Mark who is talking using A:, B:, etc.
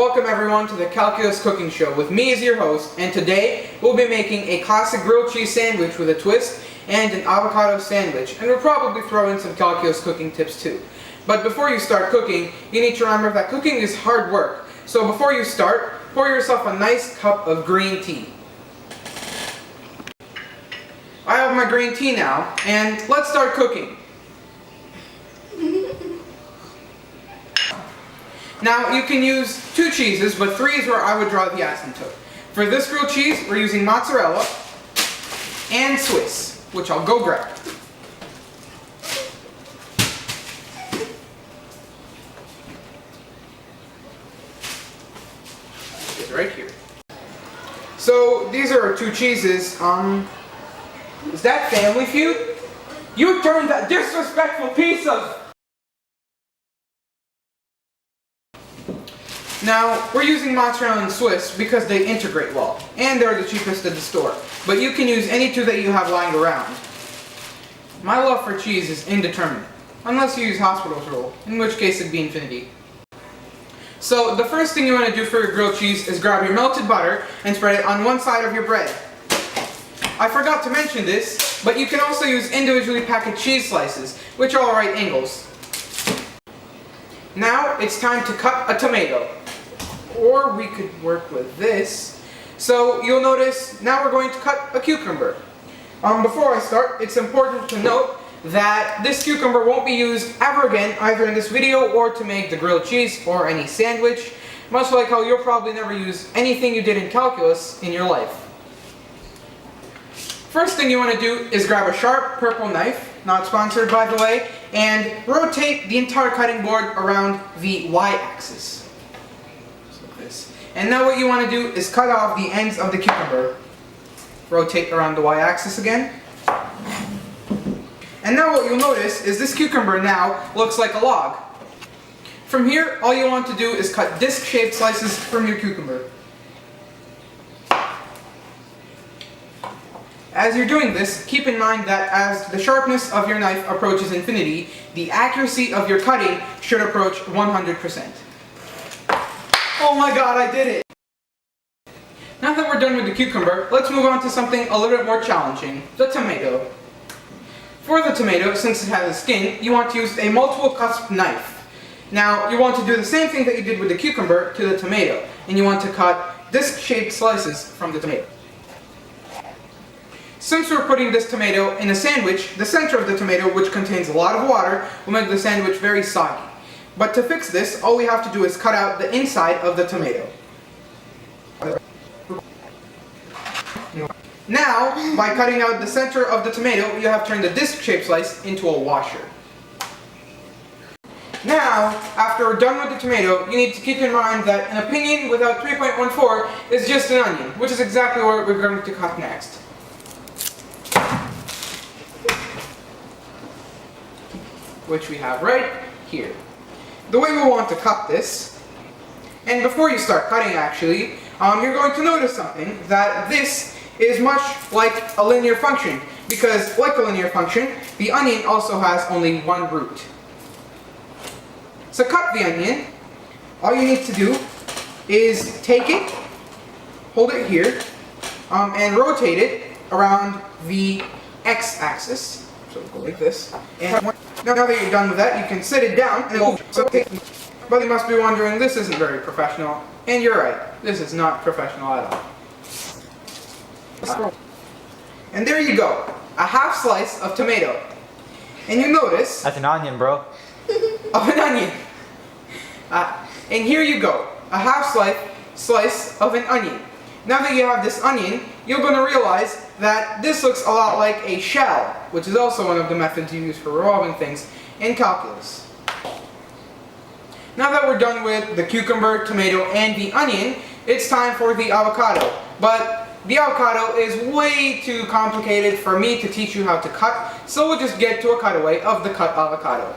A: Welcome everyone to the Calculus Cooking Show with me as your host, and today we'll be making a classic grilled cheese sandwich with a twist and an avocado sandwich, and we'll probably throw in some calculus cooking tips too. But before you start cooking, you need to remember that cooking is hard work. So before you start, pour yourself a nice cup of green tea. I have my green tea now, and let's start cooking. Now, you can use 2 cheeses, but 3 is where I would draw the asymptote. For this grilled cheese, we're using mozzarella and Swiss, which I'll go grab. It's right here. So, these are our 2 cheeses. Is that Family Feud? You turned that disrespectful piece of... Now, we're using mozzarella and Swiss because they integrate well, and they're the cheapest at the store. But you can use any 2 that you have lying around. My love for cheese is indeterminate, unless you use hospital's rule, in which case it'd be infinity. So, the first thing you want to do for your grilled cheese is grab your melted butter and spread it on one side of your bread. I forgot to mention this, but you can also use individually packaged cheese slices, which are all right angles. Now, it's time to cut a tomato. Or we could work with this. So you'll notice now we're going to cut a cucumber. Before I start, it's important to note that this cucumber won't be used ever again, either in this video or to make the grilled cheese or any sandwich, much like how you'll probably never use anything you did in calculus in your life. First thing you want to do is grab a sharp purple knife, not sponsored by the way, and rotate the entire cutting board around the y-axis. And now what you want to do is cut off the ends of the cucumber. Rotate around the y-axis again. And now what you'll notice is this cucumber now looks like a log. From here, all you want to do is cut disc-shaped slices from your cucumber. As you're doing this, keep in mind that as the sharpness of your knife approaches infinity, the accuracy of your cutting should approach 100%. Oh my god, I did it! Now that we're done with the cucumber, let's move on to something a little bit more challenging, the tomato. For the tomato, since it has a skin, you want to use a multiple cusp knife. Now, you want to do the same thing that you did with the cucumber to the tomato, and you want to cut disc-shaped slices from the tomato. Since we're putting this tomato in a sandwich, the center of the tomato, which contains a lot of water, will make the sandwich very soggy. But to fix this, all we have to do is cut out the inside of the tomato. Now, by cutting out the center of the tomato, you have turned the disc-shaped slice into a washer. Now, after we're done with the tomato, you need to keep in mind that an opinion without 3.14 is just an onion, which is exactly what we're going to cut next. Which we have right here. The way we want to cut this, and before you start cutting actually, you're going to notice something, that this is much like a linear function, because like a linear function, the onion also has only one root. To cut the onion, all you need to do is take it, hold it here, and rotate it around the x-axis. So go like this. And now that you're done with that, you can sit it down and but you must be wondering, this isn't very professional. And you're right, this is not professional at all. And there you go, a half slice of tomato. And you notice...
B: That's an onion, bro.
A: Of an onion. And here you go, a half slice of an onion. Now that you have this onion, you're going to realize that this looks a lot like a shell, which is also one of the methods you use for revolving things in calculus. Now that we're done with the cucumber, tomato, and the onion, it's time for the avocado. But the avocado is way too complicated for me to teach you how to cut, so we'll just get to a cutaway of the cut avocado.